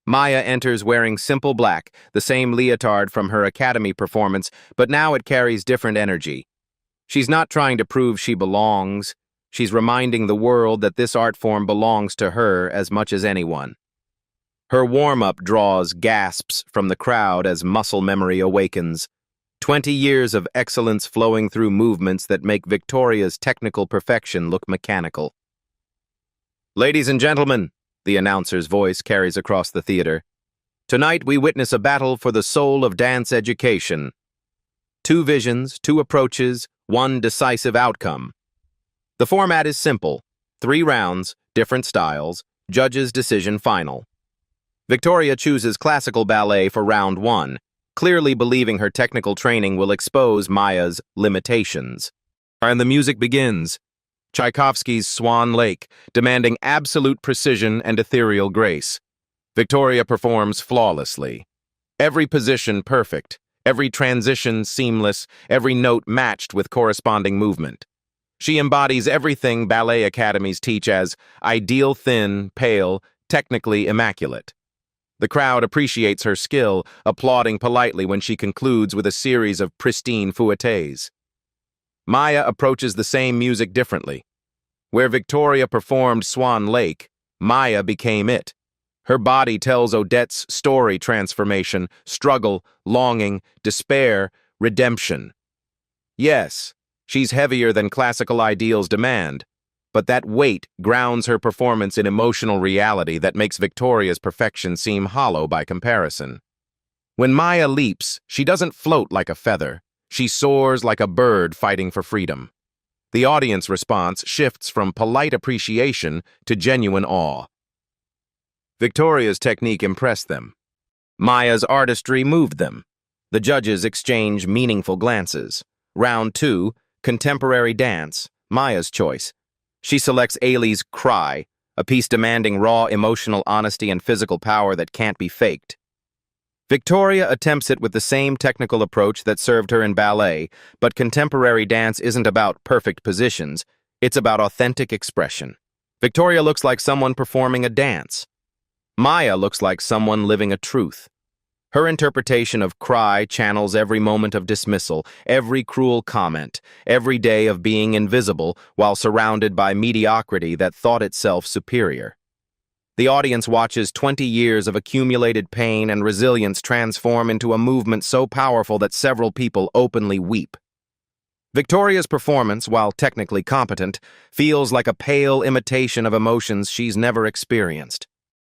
Maya enters wearing simple black, the same leotard from her Academy performance, but now it carries different energy. She's not trying to prove she belongs. She's reminding the world that this art form belongs to her as much as anyone. Her warm-up draws gasps from the crowd as muscle memory awakens. 20 years of excellence flowing through movements that make Victoria's technical perfection look mechanical. "Ladies and gentlemen," the announcer's voice carries across the theater, "tonight we witness a battle for the soul of dance education. 2 visions, 2 approaches, 1 decisive outcome. The format is simple. 3 rounds, different styles, judges' decision final. Victoria chooses classical ballet for round 1, clearly believing her technical training will expose Maya's limitations. And the music begins. Tchaikovsky's Swan Lake, demanding absolute precision and ethereal grace. Victoria performs flawlessly. Every position perfect, every transition seamless, every note matched with corresponding movement. She embodies everything ballet academies teach as ideal thin, pale, technically immaculate. The crowd appreciates her skill, applauding politely when she concludes with a series of pristine fouettes. Maya approaches the same music differently. Where Victoria performed Swan Lake, Maya became it. Her body tells Odette's story: transformation, struggle, longing, despair, redemption. Yes, she's heavier than classical ideals demand, but that weight grounds her performance in emotional reality that makes Victoria's perfection seem hollow by comparison. When Maya leaps, she doesn't float like a feather. She soars like a bird fighting for freedom. The audience response shifts from polite appreciation to genuine awe. Victoria's technique impressed them. Maya's artistry moved them. The judges exchange meaningful glances. Round 2, contemporary dance, Maya's choice. She selects Ailey's Cry, a piece demanding raw emotional honesty and physical power that can't be faked. Victoria attempts it with the same technical approach that served her in ballet, but contemporary dance isn't about perfect positions, it's about authentic expression. Victoria looks like someone performing a dance. Maya looks like someone living a truth. Her interpretation of Cry channels every moment of dismissal, every cruel comment, every day of being invisible while surrounded by mediocrity that thought itself superior. The audience watches 20 years of accumulated pain and resilience transform into a movement so powerful that several people openly weep. Victoria's performance, while technically competent, feels like a pale imitation of emotions she's never experienced.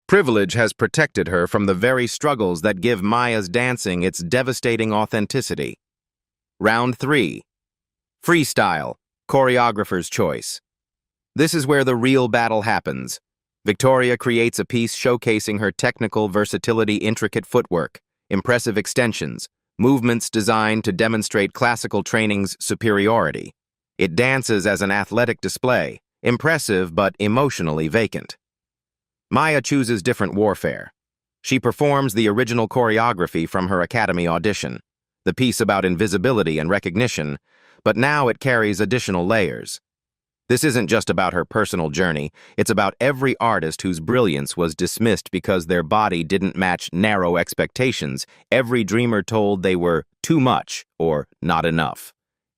Privilege has protected her from the very struggles that give Maya's dancing its devastating authenticity. Round 3. Freestyle, choreographer's choice. This is where the real battle happens. Victoria creates a piece showcasing her technical versatility, intricate footwork, impressive extensions, movements designed to demonstrate classical training's superiority. It dances as an athletic display, impressive but emotionally vacant. Maya chooses different warfare. She performs the original choreography from her Academy audition, the piece about invisibility and recognition, but now it carries additional layers. This isn't just about her personal journey, it's about every artist whose brilliance was dismissed because their body didn't match narrow expectations, every dreamer told they were too much or not enough.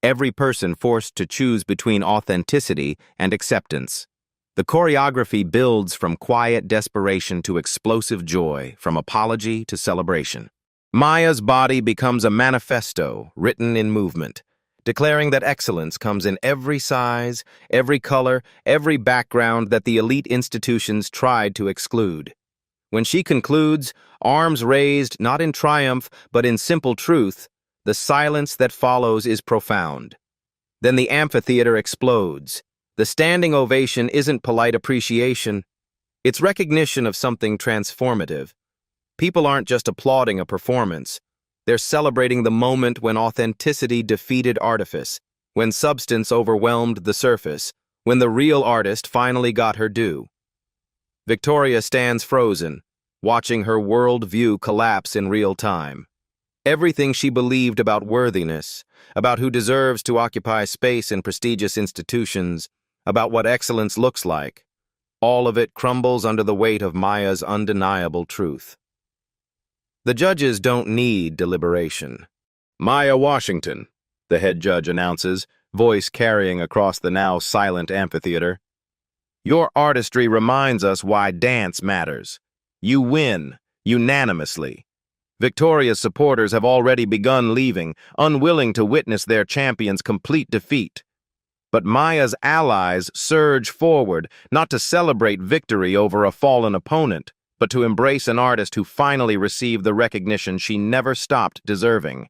every person forced to choose between authenticity and acceptance. The choreography builds from quiet desperation to explosive joy, from apology to celebration. Maya's body becomes a manifesto written in movement, declaring that excellence comes in every size, every color, every background that the elite institutions tried to exclude. When she concludes, arms raised not in triumph but in simple truth, the silence that follows is profound. Then the amphitheater explodes. The standing ovation isn't polite appreciation. It's recognition of something transformative. People aren't just applauding a performance. They're celebrating the moment when authenticity defeated artifice, when substance overwhelmed the surface, when the real artist finally got her due. Victoria stands frozen, watching her world-view collapse in real time. Everything she believed about worthiness, about who deserves to occupy space in prestigious institutions, about what excellence looks like, all of it crumbles under the weight of Maya's undeniable truth. The judges don't need deliberation. "Maya Washington," the head judge announces, voice carrying across the now silent amphitheater. "Your artistry reminds us why dance matters. You win, unanimously. Victoria's supporters have already begun leaving, unwilling to witness their champion's complete defeat. But Maya's allies surge forward, not to celebrate victory over a fallen opponent, but to embrace an artist who finally received the recognition she never stopped deserving.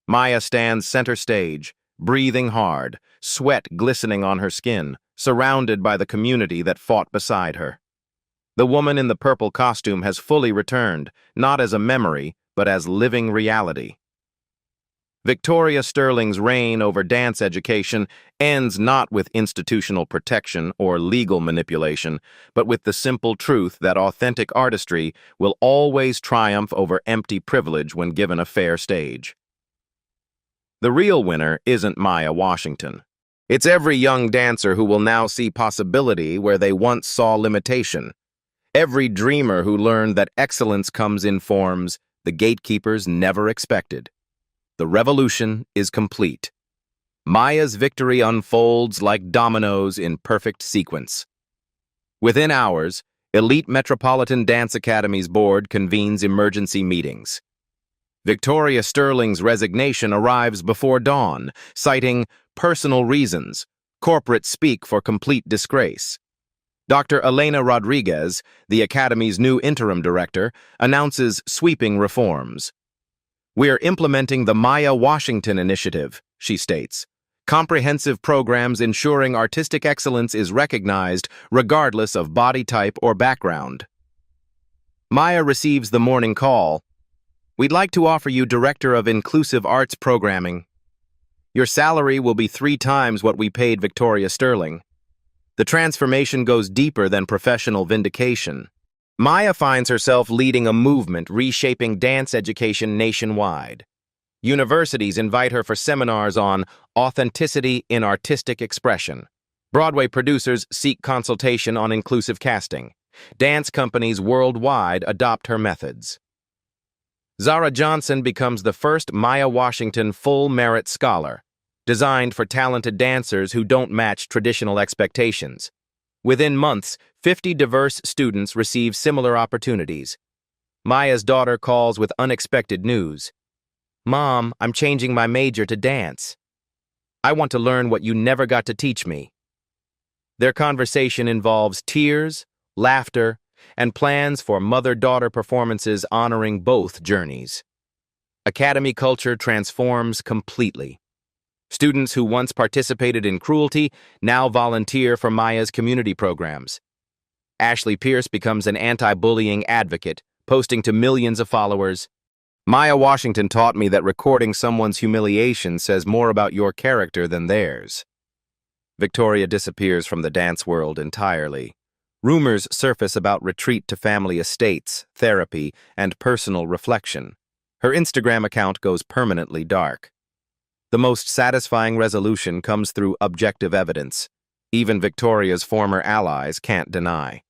Maya stands center stage, breathing hard, sweat glistening on her skin, surrounded by the community that fought beside her. The woman in the purple costume has fully returned, not as a memory, but as living reality. Victoria Sterling's reign over dance education ends not with institutional protection or legal manipulation, but with the simple truth that authentic artistry will always triumph over empty privilege when given a fair stage. The real winner isn't Maya Washington. It's every young dancer who will now see possibility where they once saw limitation. Every dreamer who learned that excellence comes in forms the gatekeepers never expected. The revolution is complete. Maya's victory unfolds like dominoes in perfect sequence. Within hours, Elite Metropolitan Dance Academy's board convenes emergency meetings. Victoria Sterling's resignation arrives before dawn, citing personal reasons, corporate speak for complete disgrace. Dr. Elena Rodriguez, the Academy's new interim director, announces sweeping reforms. "We're implementing the Maya Washington Initiative," she states. "Comprehensive programs ensuring artistic excellence is recognized regardless of body type or background." Maya receives the morning call. "We'd like to offer you Director of Inclusive Arts Programming. Your salary will be 3 times what we paid Victoria Sterling." The transformation goes deeper than professional vindication. Maya finds herself leading a movement reshaping dance education nationwide. Universities invite her for seminars on authenticity in artistic expression. Broadway producers seek consultation on inclusive casting. Dance companies worldwide adopt her methods. Zara Johnson becomes the first Maya Washington full merit scholar, designed for talented dancers who don't match traditional expectations. Within months, 50 diverse students receive similar opportunities. Maya's daughter calls with unexpected news. "Mom, I'm changing my major to dance. I want to learn what you never got to teach me." Their conversation involves tears, laughter, and plans for mother-daughter performances honoring both journeys. Academy culture transforms completely. Students who once participated in cruelty now volunteer for Maya's community programs. Ashley Pierce becomes an anti-bullying advocate, posting to millions of followers. "Maya Washington taught me that recording someone's humiliation says more about your character than theirs." Victoria disappears from the dance world entirely. Rumors surface about retreat to family estates, therapy, and personal reflection. Her Instagram account goes permanently dark. The most satisfying resolution comes through objective evidence. Even Victoria's former allies can't deny.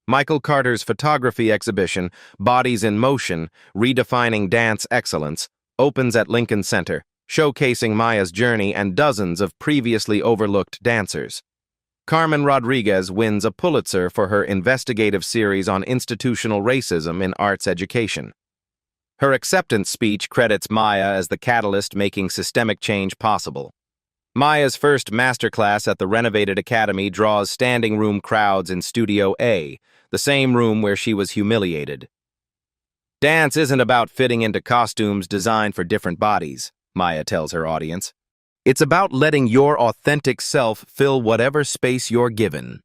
Michael Carter's photography exhibition, Bodies in Motion, Redefining Dance Excellence, opens at Lincoln Center, showcasing Maya's journey and dozens of previously overlooked dancers. Carmen Rodriguez wins a Pulitzer for her investigative series on institutional racism in arts education. Her acceptance speech credits Maya as the catalyst making systemic change possible. Maya's first masterclass at the renovated academy draws standing room crowds in Studio A, the same room where she was humiliated. Dance isn't about fitting into costumes designed for different bodies, Maya tells her audience. It's about letting your authentic self fill whatever space you're given.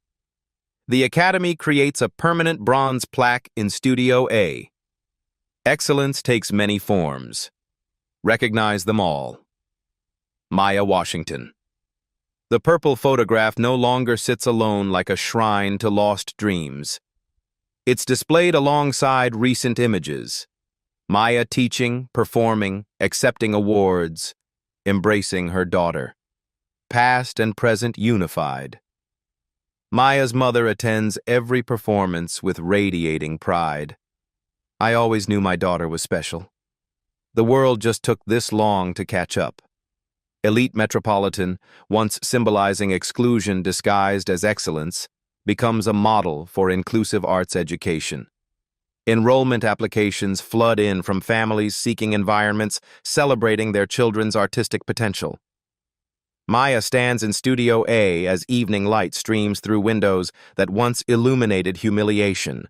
The Academy creates a permanent bronze plaque in Studio A. Excellence takes many forms. Recognize them all. Maya Washington. The purple photograph no longer sits alone like a shrine to lost dreams. It's displayed alongside recent images. Maya teaching, performing, accepting awards, embracing her daughter. Past and present unified. Maya's mother attends every performance with radiating pride. I always knew my daughter was special. The world just took this long to catch up. Elite metropolitan, once symbolizing exclusion disguised as excellence, becomes a model for inclusive arts education. Enrollment applications flood in from families seeking environments celebrating their children's artistic potential. Maya stands in Studio A as evening light streams through windows that once illuminated humiliation.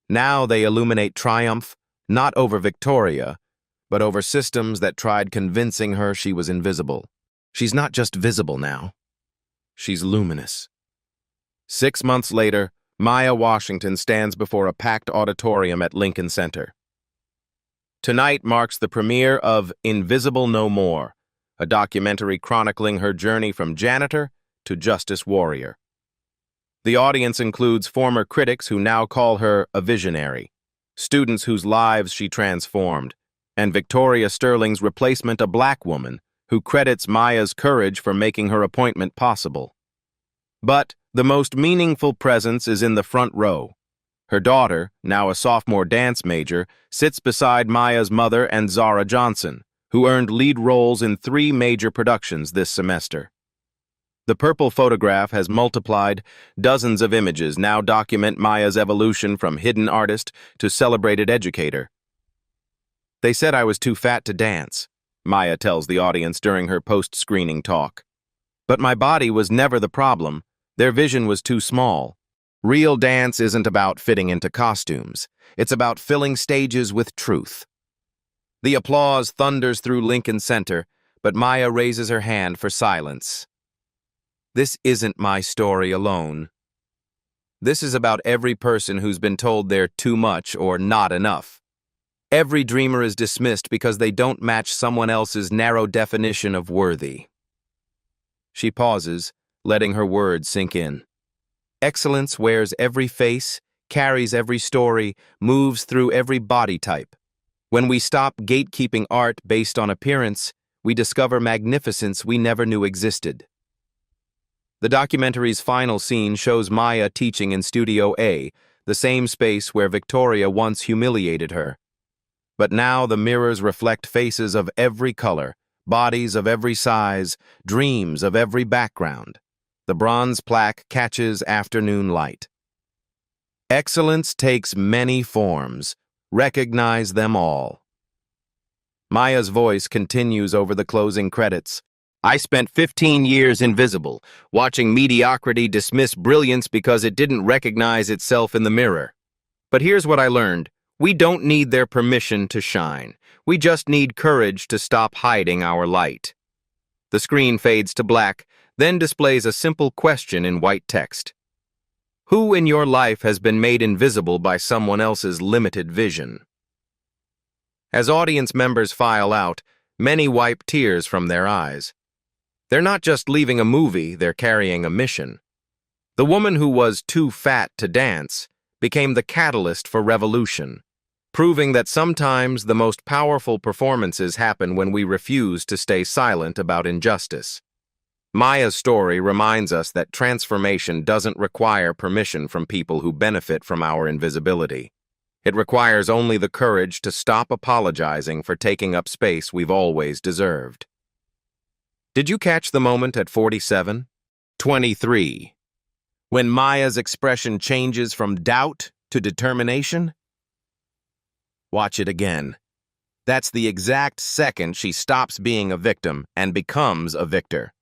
Now they illuminate triumph, not over Victoria, but over systems that tried convincing her she was invisible. She's not just visible now. She's luminous. 6 months later, Maya Washington stands before a packed auditorium at Lincoln Center. Tonight marks the premiere of Invisible No More, a documentary chronicling her journey from janitor to justice warrior. The audience includes former critics who now call her a visionary, students whose lives she transformed, and Victoria Sterling's replacement, a black woman, who credits Maya's courage for making her appointment possible. But the most meaningful presence is in the front row. Her daughter, now a sophomore dance major, sits beside Maya's mother and Zara Johnson, who earned lead roles in 3 major productions this semester. The purple photograph has multiplied. Dozens of images now document Maya's evolution from hidden artist to celebrated educator. They said I was too fat to dance, Maya tells the audience during her post-screening talk. But my body was never the problem. Their vision was too small. Real dance isn't about fitting into costumes. It's about filling stages with truth. The applause thunders through Lincoln Center, but Maya raises her hand for silence. This isn't my story alone. This is about every person who's been told they're too much or not enough. Every dreamer is dismissed because they don't match someone else's narrow definition of worthy. She pauses, letting her words sink in. Excellence wears every face, carries every story, moves through every body type. When we stop gatekeeping art based on appearance, we discover magnificence we never knew existed. The documentary's final scene shows Maya teaching in Studio A, the same space where Victoria once humiliated her. But now the mirrors reflect faces of every color, bodies of every size, dreams of every background. The bronze plaque catches afternoon light. Excellence takes many forms. Recognize them all. Maya's voice continues over the closing credits. I spent 15 years invisible, watching mediocrity dismiss brilliance because it didn't recognize itself in the mirror. But here's what I learned. We don't need their permission to shine. We just need courage to stop hiding our light. The screen fades to black, then displays a simple question in white text. Who in your life has been made invisible by someone else's limited vision? As audience members file out, many wipe tears from their eyes. They're not just leaving a movie, they're carrying a mission. The woman who was too fat to dance became the catalyst for revolution, proving that sometimes the most powerful performances happen when we refuse to stay silent about injustice. Maya's story reminds us that transformation doesn't require permission from people who benefit from our invisibility. It requires only the courage to stop apologizing for taking up space we've always deserved. Did you catch the moment at 47? 23. When Maya's expression changes from doubt to determination? Watch it again. That's the exact second she stops being a victim and becomes a victor.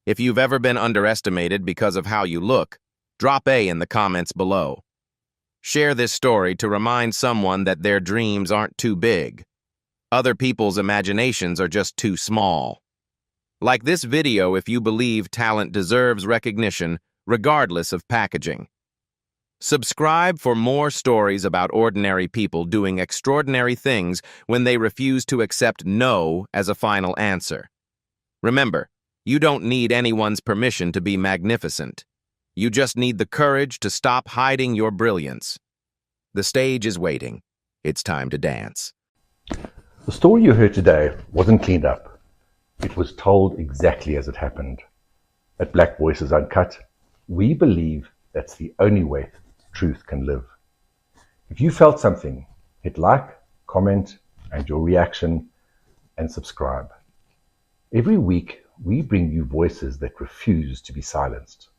If you've ever been underestimated because of how you look, drop A in the comments below. Share this story to remind someone that their dreams aren't too big. Other people's imaginations are just too small. Like this video if you believe talent deserves recognition, regardless of packaging. Subscribe for more stories about ordinary people doing extraordinary things when they refuse to accept no as a final answer. Remember, you don't need anyone's permission to be magnificent. You just need the courage to stop hiding your brilliance. The stage is waiting. It's time to dance. The story you heard today wasn't cleaned up. It was told exactly as it happened. At Black Voices Uncut, we believe that's the only way truth can live. If you felt something, hit like, comment, and your reaction, and subscribe. Every week, we bring you voices that refuse to be silenced.